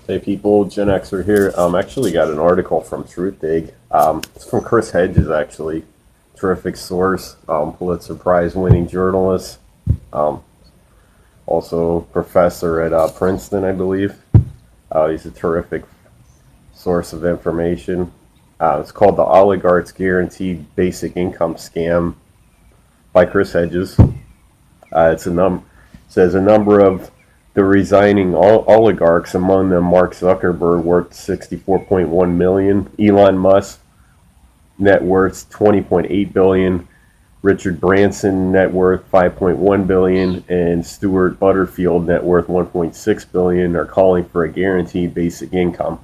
Hey people, Gen Xer here. Actually got an article from TruthDig. It's from Chris Hedges, actually. Terrific source. Pulitzer Prize winning journalist. Um, Also professor at Princeton, I believe. He's a terrific source of information. It's called The Oligarchs Guaranteed Basic Income Scam by Chris Hedges. Says a number of the resigning oligarchs, among them Mark Zuckerberg, worth 64.1 million, Elon Musk net worth 20.8 billion, Richard Branson net worth 5.1 billion, and Stuart Butterfield net worth 1.6 billion are calling for a guaranteed basic income.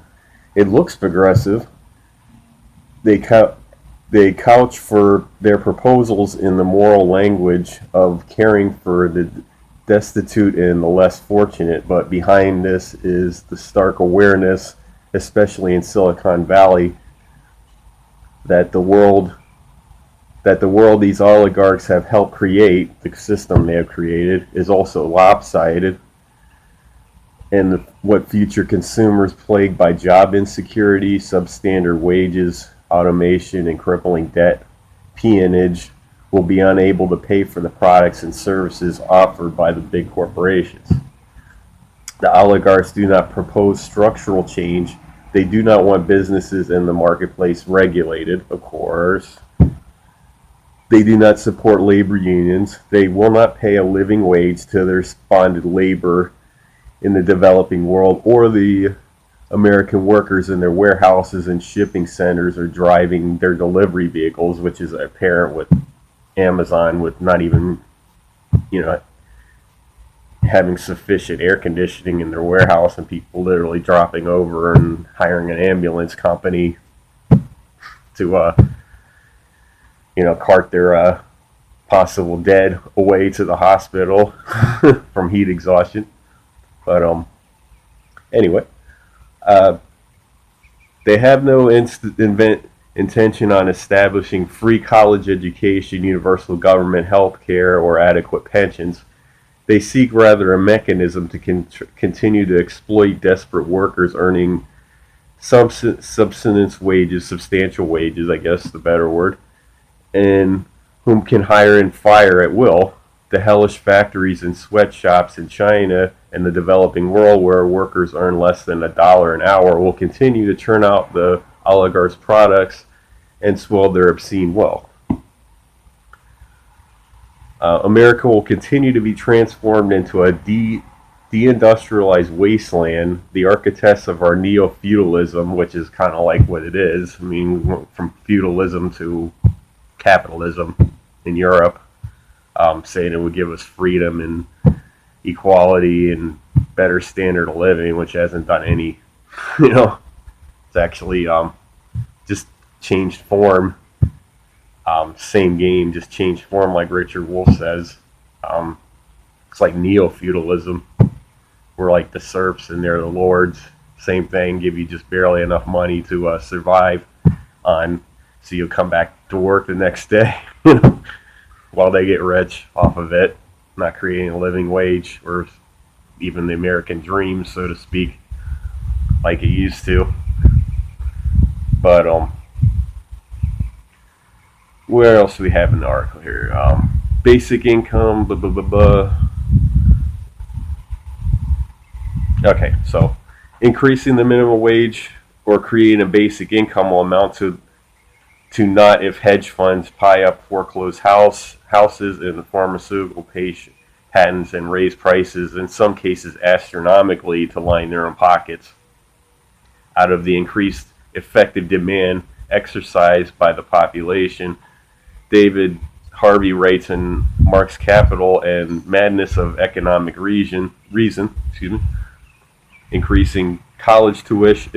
It looks progressive. They couch for their proposals in the moral language of caring for the destitute and the less fortunate, but behind this is the stark awareness, especially in Silicon Valley, that the world these oligarchs have helped create, the system they have created, is also lopsided, and what future consumers plagued by job insecurity, substandard wages, automation, and crippling debt, peonage, will be unable to pay for the products and services offered by the big corporations. The oligarchs do not propose structural change. They do not want businesses in the marketplace regulated, of course. They do not support labor unions. They will not pay a living wage to their bonded labor in the developing world, or the American workers in their warehouses and shipping centers are driving their delivery vehicles, which is apparent with Amazon, with not even, having sufficient air conditioning in their warehouse, and people literally dropping over and hiring an ambulance company to, cart their possible dead away to the hospital from heat exhaustion. But anyway, they have no intention on establishing free college education, universal government health care, or adequate pensions. They seek rather a mechanism to continue to exploit desperate workers earning subsistence wages, substantial wages, I guess the better word, and whom can hire and fire at will. The hellish factories and sweatshops in China and the developing world, where workers earn less than $1 an hour, will continue to churn out the oligarchs' products and swell their obscene wealth. America will continue to be transformed into a deindustrialized wasteland, the architects of our neo-feudalism, which is kind of like what it is. I mean, we went from feudalism to capitalism in Europe, saying it would give us freedom and equality and better standard of living, which hasn't done any, it's actually just changed form. Same game, just changed form, like Richard Wolff says. It's like neo-feudalism. We're like the serfs and they're the lords. Same thing, give you just barely enough money to survive on, so you'll come back to work the next day, while they get rich off of it, not creating a living wage or even the American dream, so to speak, like it used to. But where else do we have in the article here? Basic income, blah, blah, blah, blah. Okay, so increasing the minimum wage or creating a basic income will amount to not if hedge funds pie up foreclosed houses in the pharmaceutical patents and raise prices, in some cases astronomically, to line their own pockets out of the increased effective demand exercised by the population. David Harvey writes in Marx Capital and Madness of Economic Reason, increasing college tuitions,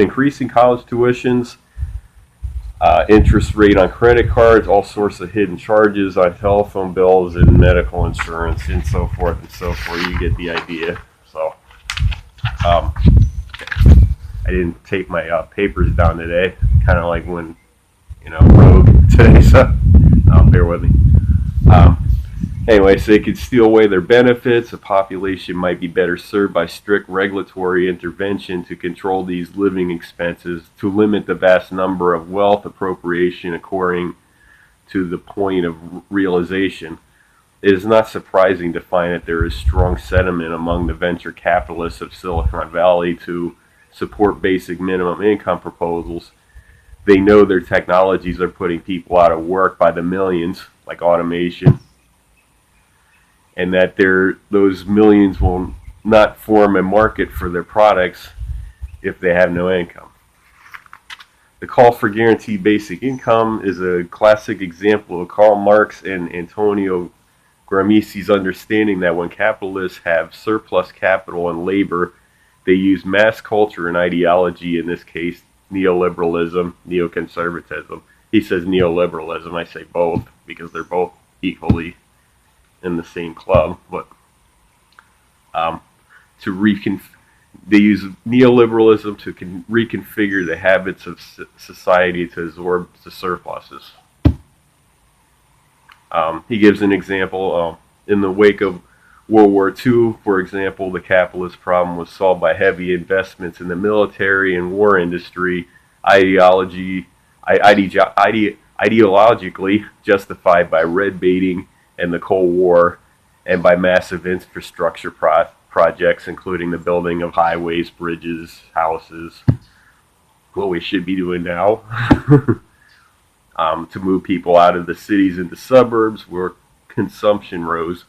interest rate on credit cards, all sorts of hidden charges on telephone bills and medical insurance, and so forth and so forth. You get the idea. So, I didn't take my papers down today, kind of like when, rogue today, so bear with me. Anyway, so they could steal away their benefits. A population might be better served by strict regulatory intervention to control these living expenses, to limit the vast number of wealth appropriation according to the point of realization. It is not surprising to find that there is strong sentiment among the venture capitalists of Silicon Valley to support basic minimum income proposals. They know their technologies are putting people out of work by the millions, like automation, and that those millions will not form a market for their products if they have no income. The call for guaranteed basic income is a classic example of Karl Marx and Antonio Gramsci's understanding that when capitalists have surplus capital and labor, they use mass culture and ideology, in this case, neoliberalism, neoconservatism. He says neoliberalism, I say both, because they're both equally in the same club, but they use neoliberalism to reconfigure the habits of society to absorb the surpluses. He gives an example. In the wake of World War II, for example, the capitalist problem was solved by heavy investments in the military and war industry, ideologically justified by red baiting and the Cold War, and by massive infrastructure projects, including the building of highways, bridges, houses, what we should be doing now, to move people out of the cities into suburbs where consumption rose.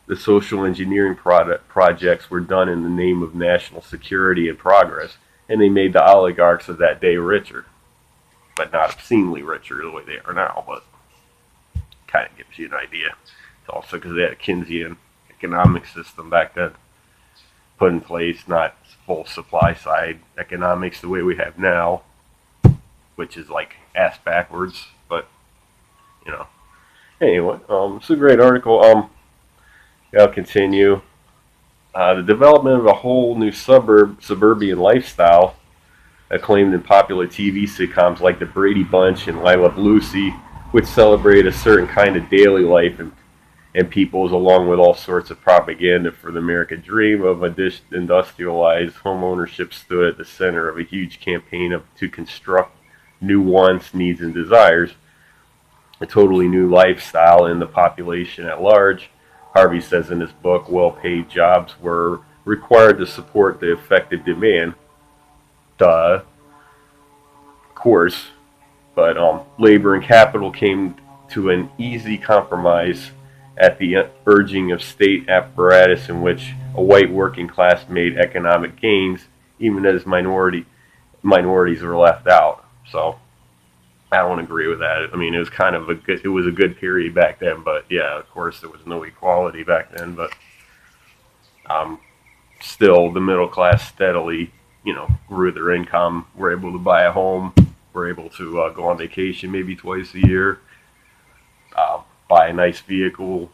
The social engineering projects were done in the name of national security and progress, and they made the oligarchs of that day richer, but not obscenely richer the way they are now, but kind of gives you an idea. It's also because they had a Keynesian economic system back then put in place, not full supply side economics the way we have now, which is like ass backwards, but you know. Anyway, it's a great article. I'll continue. The development of a whole new suburban lifestyle, acclaimed in popular TV sitcoms like The Brady Bunch and I Love Lucy, which celebrate a certain kind of daily life and peoples, along with all sorts of propaganda for the American dream of industrialized home ownership, stood at the center of a huge campaign to construct new wants, needs, and desires, a totally new lifestyle in the population at large. Harvey says in his book, well-paid jobs were required to support the effective demand. Duh. Of course. But labor and capital came to an easy compromise at the urging of state apparatus, in which a white working class made economic gains, even as minorities were left out. So I don't agree with that. I mean, it was kind of it was a good period back then, but yeah, of course there was no equality back then, but still the middle class steadily, grew their income, were able to buy a home, were able to go on vacation maybe twice a year, buy a nice vehicle,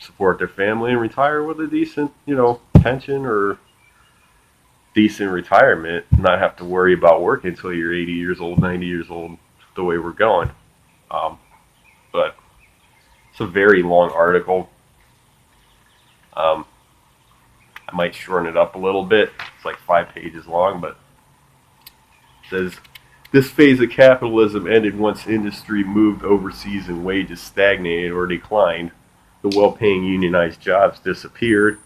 support their family, and retire with a decent, pension or decent retirement, not have to worry about working until you're 80 years old, 90 years old, the way we're going. But it's a very long article. I might shorten it up a little bit. It's like 5 pages long, but it says, this phase of capitalism ended once industry moved overseas and wages stagnated or declined. The well-paying unionized jobs disappeared.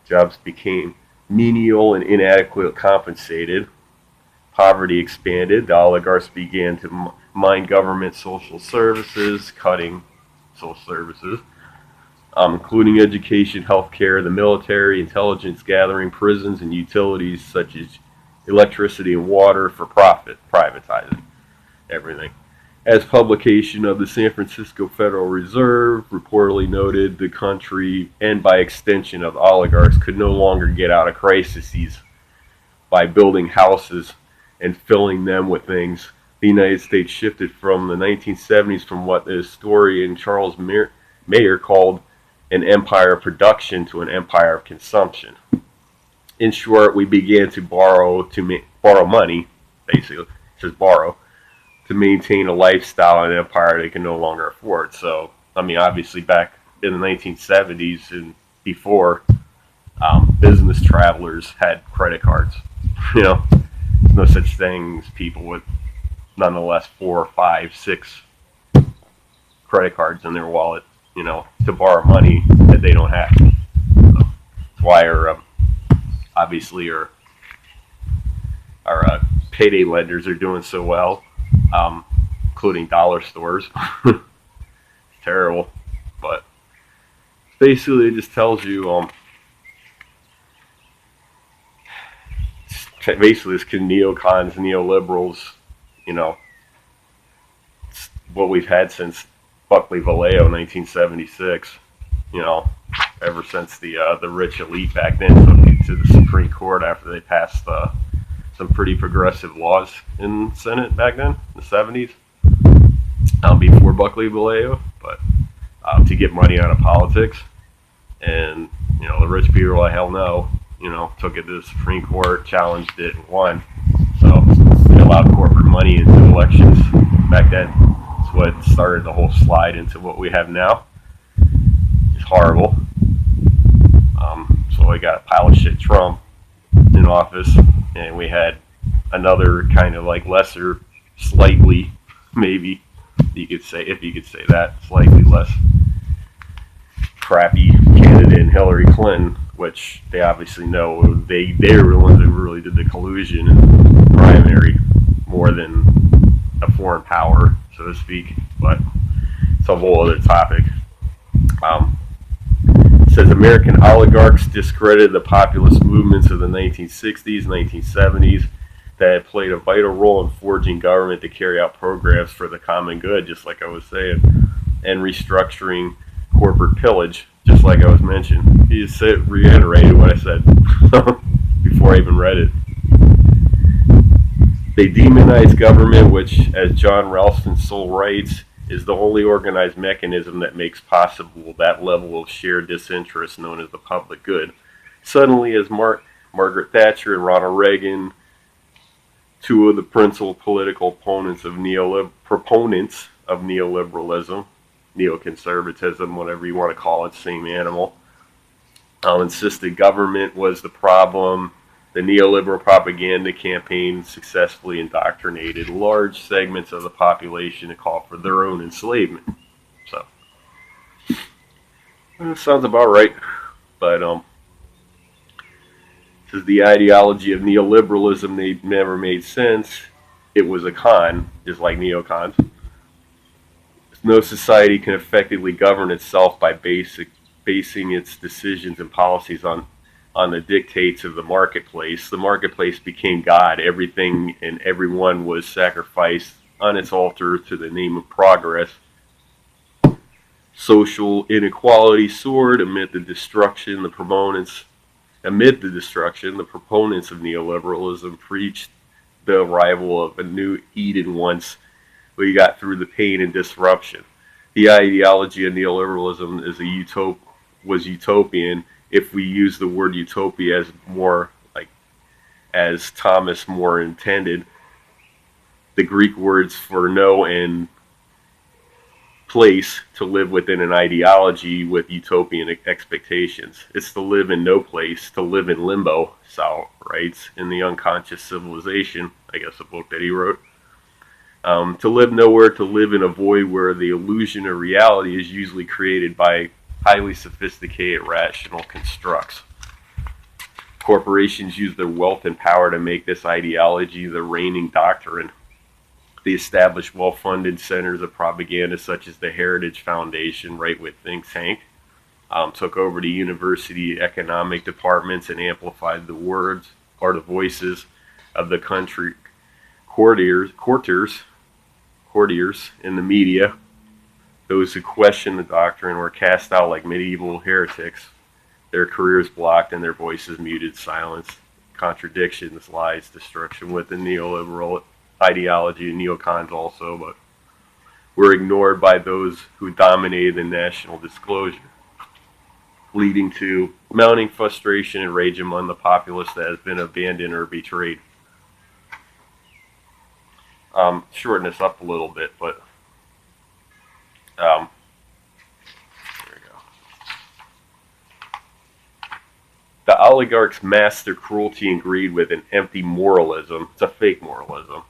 Jobs became menial and inadequately compensated. Poverty expanded. The oligarchs began to mine government social services, cutting social services, including education, healthcare, the military, intelligence gathering, prisons, and utilities such as electricity and water for profit, privatizing everything. As publication of the San Francisco Federal Reserve reportedly noted, the country, and by extension of the oligarchs, could no longer get out of crises by building houses and filling them with things. The United States shifted from the 1970s from what the historian Charles Mayer called an empire of production to an empire of consumption. In short, we began to borrow money, basically, it says borrow, to maintain a lifestyle and an empire they can no longer afford. So I mean, obviously back in the 1970s and before, business travelers had credit cards. You know, there's no such thing as people with nonetheless 4, 5, 6 credit cards in their wallet, to borrow money that they don't have. So that's why obviously our payday lenders are doing so well, including dollar stores. Terrible, but basically it just tells you basically it's neocons, neoliberals, you know, it's what we've had since Buckley Vallejo, 1976. You know, ever since the rich elite back then took it to the Supreme Court after they passed some pretty progressive laws in the Senate back then, in the 70s, before Buckley Vallejo, but to get money out of politics. And, the rich people were like, hell no, took it to the Supreme Court, challenged it, and won. So they allowed corporate money into elections back then. That's what started the whole slide into what we have now. It's horrible. So we got a pile of shit Trump in office, and we had another kind of like lesser, slightly, maybe you could say, if you could say that, slightly less crappy candidate in Hillary Clinton, which they obviously know they're the ones that really did the collusion and primary more than a foreign power, so to speak. But it's a whole other topic. It says American oligarchs discredited the populist movements of the 1960s, 1970s that had played a vital role in forging government to carry out programs for the common good, just like I was saying, and restructuring corporate pillage, just like I was mentioning. He just reiterated what I said before I even read it. They demonize government, which, as John Ralston Soule writes, is the only organized mechanism that makes possible that level of shared disinterest known as the public good. Suddenly, as Margaret Thatcher and Ronald Reagan, two of the principal political proponents of neoliberalism, neoconservatism, whatever you want to call it, same animal, insisted government was the problem. The neoliberal propaganda campaign successfully indoctrinated large segments of the population to call for their own enslavement. So, that sounds about right. But says the ideology of neoliberalism never made sense. It was a con, just like neocons. No society can effectively govern itself by basing its decisions and policies on the dictates of the marketplace. The marketplace became God. Everything and everyone was sacrificed on its altar to the name of progress. Social inequality soared amid the destruction. The proponents of neoliberalism preached the arrival of a new Eden once we got through the pain and disruption. The ideology of neoliberalism was utopian. If we use the word utopia as Thomas More intended, the Greek words for no and place, to live within an ideology with utopian expectations. It's to live in no place, to live in limbo, Saul writes in The Unconscious Civilization, I guess a book that he wrote. To live nowhere, to live in a void where the illusion of reality is usually created by highly sophisticated rational constructs. Corporations use their wealth and power to make this ideology the reigning doctrine. They established well-funded centers of propaganda such as the Heritage Foundation, right with think tank, took over the university economic departments and amplified the words or the voices of the country courtiers in the media. Those who questioned the doctrine were cast out like medieval heretics, their careers blocked and their voices muted, silenced. Contradictions, lies, destruction within neoliberal ideology and neocons also, but were ignored by those who dominated the national disclosure, leading to mounting frustration and rage among the populace that has been abandoned or betrayed. Shorten this up a little bit, but Oligarchs mask their cruelty and greed with an empty moralism. It's a fake moralism.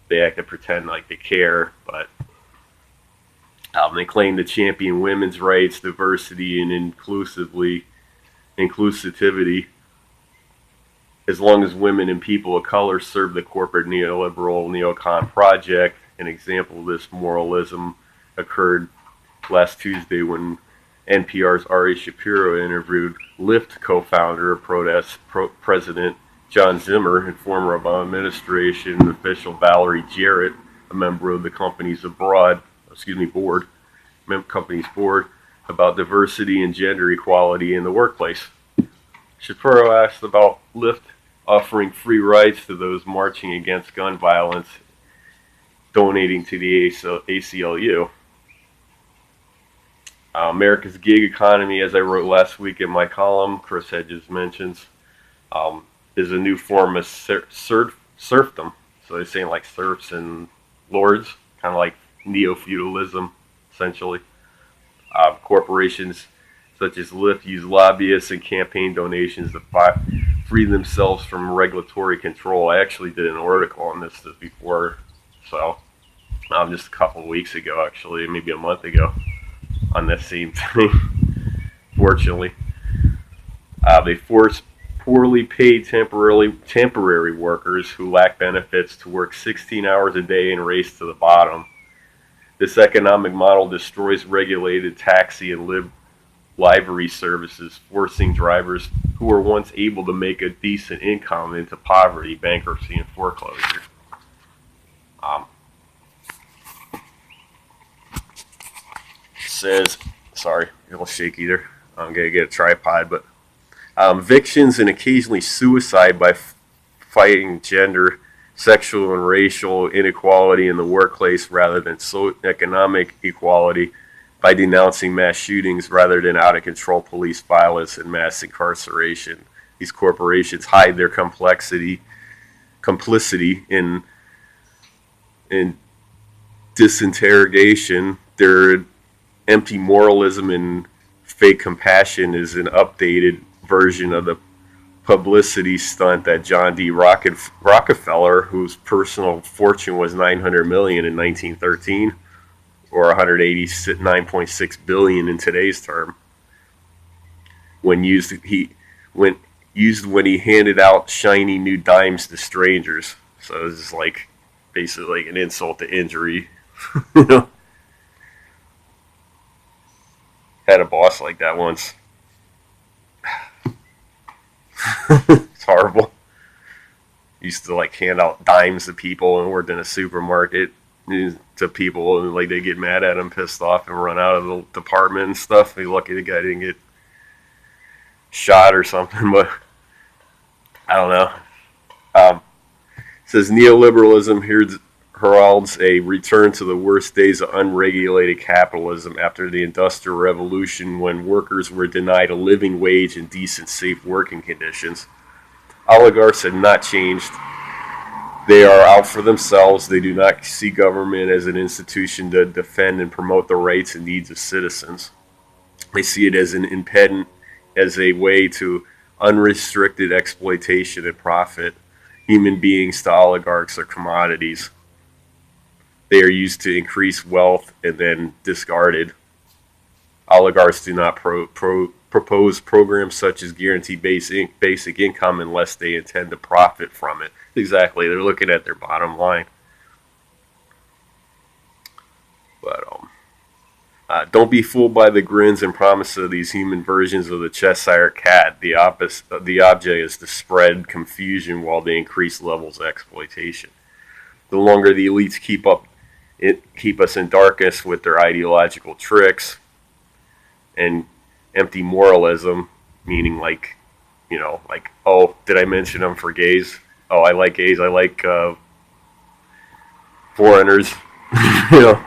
They act to pretend like they care, but they claim to champion women's rights, diversity, and inclusivity. As long as women and people of color serve the corporate neoliberal neocon project, an example of this moralism occurred last Tuesday when NPR's Ari Shapiro interviewed Lyft co-founder of President John Zimmer and former Obama administration official Valerie Jarrett, a member of the company's board, about diversity and gender equality in the workplace. Shapiro asked about Lyft offering free rides to those marching against gun violence, donating to the ACLU. America's gig economy, as I wrote last week in my column, Chris Hedges mentions, is a new form of serfdom. So they're saying like serfs and lords, kind of like neo-feudalism, essentially. Corporations such as Lyft use lobbyists and campaign donations to free themselves from regulatory control. I actually did an article on this before, so just a couple of weeks ago, actually, maybe a month ago, on this same thing. Fortunately, they force poorly paid temporary workers who lack benefits to work 16 hours a day and race to the bottom. This economic model destroys regulated taxi and livery services, forcing drivers who were once able to make a decent income into poverty, bankruptcy, and foreclosure. Says, sorry, a little shaky there. I'm going to get a tripod, but evictions and occasionally suicide by fighting gender, sexual, and racial inequality in the workplace rather than economic equality, by denouncing mass shootings rather than out-of-control police violence and mass incarceration. These corporations hide their complicity in disinterrogation. Their empty moralism and fake compassion is an updated version of the publicity stunt that John D. Rockefeller, whose personal fortune was $900 million in 1913, or $189.6 billion in today's term, when he handed out shiny new dimes to strangers. So it's just like basically like an insult to injury. You know, had a boss like that once. It's horrible. Used to like hand out dimes to people and worked in a supermarket to people, and like they get mad at him, pissed off, and run out of the department and stuff. Be lucky the guy didn't get shot or something, but I don't know. It says neoliberalism heralds a return to the worst days of unregulated capitalism after the Industrial Revolution, when workers were denied a living wage and decent, safe working conditions. Oligarchs have not changed. They are out for themselves. They do not see government as an institution to defend and promote the rights and needs of citizens. They see it as an impediment, as a way to unrestricted exploitation and profit. Human beings to oligarchs are commodities. They are used to increase wealth and then discarded. Oligarchs do not propose programs such as guaranteed basic income unless they intend to profit from it. Exactly, they're looking at their bottom line. But don't be fooled by the grins and promises of these human versions of the Cheshire Cat. The object is to spread confusion while they increase levels of exploitation. The longer the elites keep us in darkness with their ideological tricks and empty moralism, meaning like, you know, like, oh, did I mention them for gays? Oh, I like gays. I like foreigners. You know,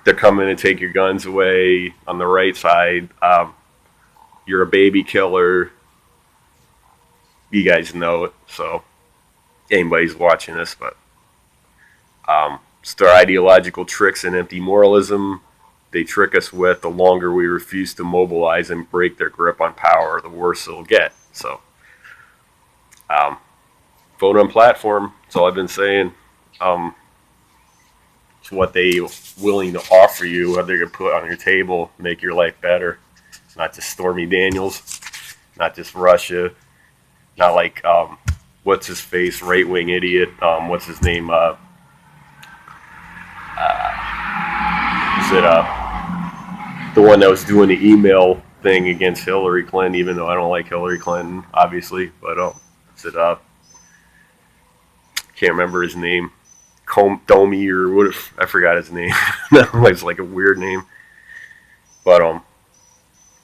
they're coming to take your guns away. On the right side, you're a baby killer. You guys know it. So anybody's watching this, but it's their ideological tricks and empty moralism they trick us with, the longer we refuse to mobilize and break their grip on power, the worse it'll get. So, vote on platform. That's all I've been saying. It's what they willing to offer you, what they're going to put on your table, make your life better. Not just Stormy Daniels, not just Russia, not like what's his face, right wing idiot. What's his name? Is it the one that was doing the email thing against Hillary Clinton? Even though I don't like Hillary Clinton, obviously, but is it can't remember his name. Domi or what? I forgot his name. It's like a weird name, but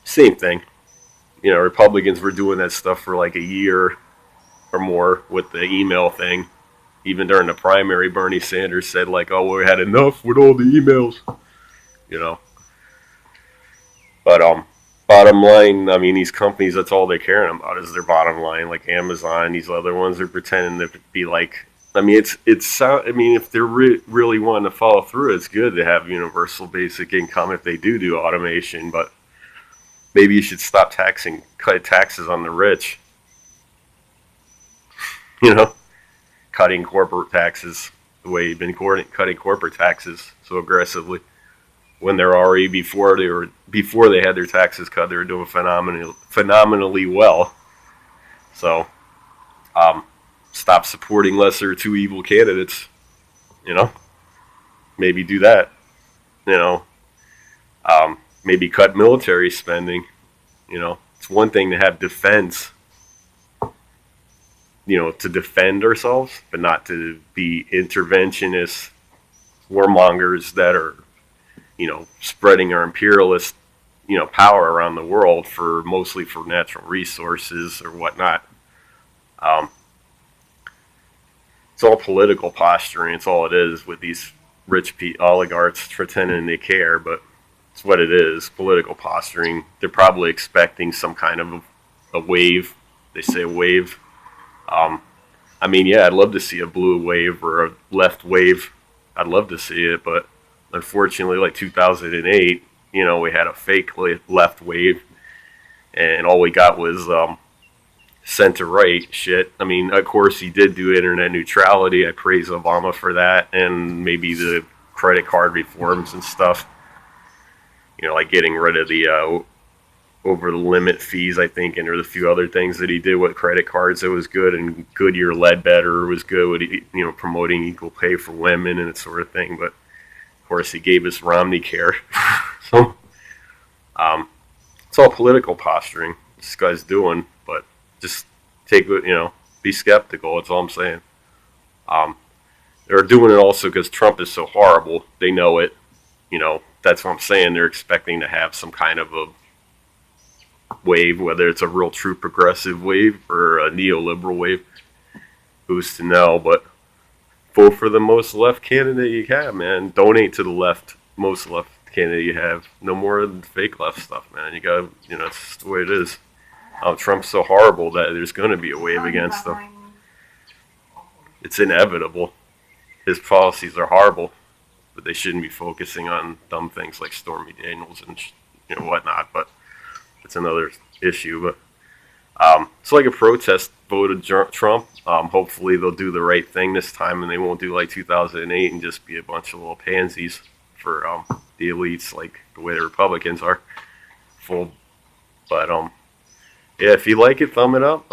same thing. You know, Republicans were doing that stuff for like a year or more with the email thing. Even during the primary, Bernie Sanders said like, "Oh, we had enough with all the emails," you know. But bottom line, I mean, these companies, that's all they're caring about is their bottom line. Like Amazon, these other ones are pretending to be like. I mean, it's. I mean, if they're really wanting to follow through, it's good to have universal basic income if they do automation. But maybe you should stop cut taxes on the rich. You know, cutting corporate taxes the way you've been cutting corporate taxes so aggressively, when they're already before they had their taxes cut, they were doing phenomenally well. So, stop supporting lesser two evil candidates, you know, maybe do that, you know, maybe cut military spending, you know. It's one thing to have defense, you know, to defend ourselves, but not to be interventionists, warmongers that are, you know, spreading our imperialist, you know, power around the world mostly for natural resources or whatnot. It's all political posturing. It's all it is with these rich oligarchs pretending they care, but it's what it is, political posturing. They're probably expecting some kind of a wave. They say a wave. I mean, yeah, I'd love to see a blue wave or a left wave. I'd love to see it, but unfortunately, like 2008, you know, we had a fake left wave, and all we got was center-right shit. I mean, of course, he did do internet neutrality. I praise Obama for that, and maybe the credit card reforms and stuff. You know, like getting rid of the over-the-limit fees, I think, and there's a few other things that he did with credit cards that was good, and Goodyear Ledbetter was good with, you know, promoting equal pay for women and that sort of thing. But, of course, he gave us Romney Care. So, it's all political posturing this guy's doing, but just take, you know, be skeptical. That's all I'm saying. They're doing it also because Trump is so horrible. They know it. You know, that's what I'm saying. They're expecting to have some kind of a wave, whether it's a real true progressive wave or a neoliberal wave. Who's to know? But vote for the most left candidate you have, man. Donate to the most left candidate you have. No more fake left stuff, man. You got, you know, it's just the way it is. Trump's so horrible that there's going to be a wave against him. It's inevitable. His policies are horrible, but they shouldn't be focusing on dumb things like Stormy Daniels and, you know, whatnot. But it's another issue. But it's like a protest vote of Trump. Hopefully they'll do the right thing this time, and they won't do like 2008 and just be a bunch of little pansies for the elites, like the way the Republicans are. But yeah, if you like it, thumb it up.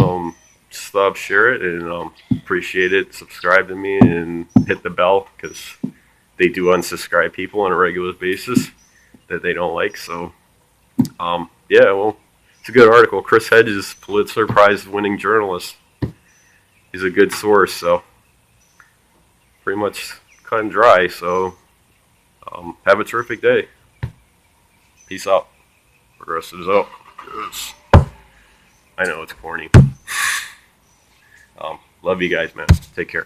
Stop, share it, and appreciate it. Subscribe to me and hit the bell, because they do unsubscribe people on a regular basis that they don't like. So, yeah, well, it's a good article. Chris Hedges, Pulitzer Prize winning journalist. He's a good source, so pretty much cut and dry. So, have a terrific day. Peace out. Progressives out. Yes. I know it's corny. Love you guys, man. Take care.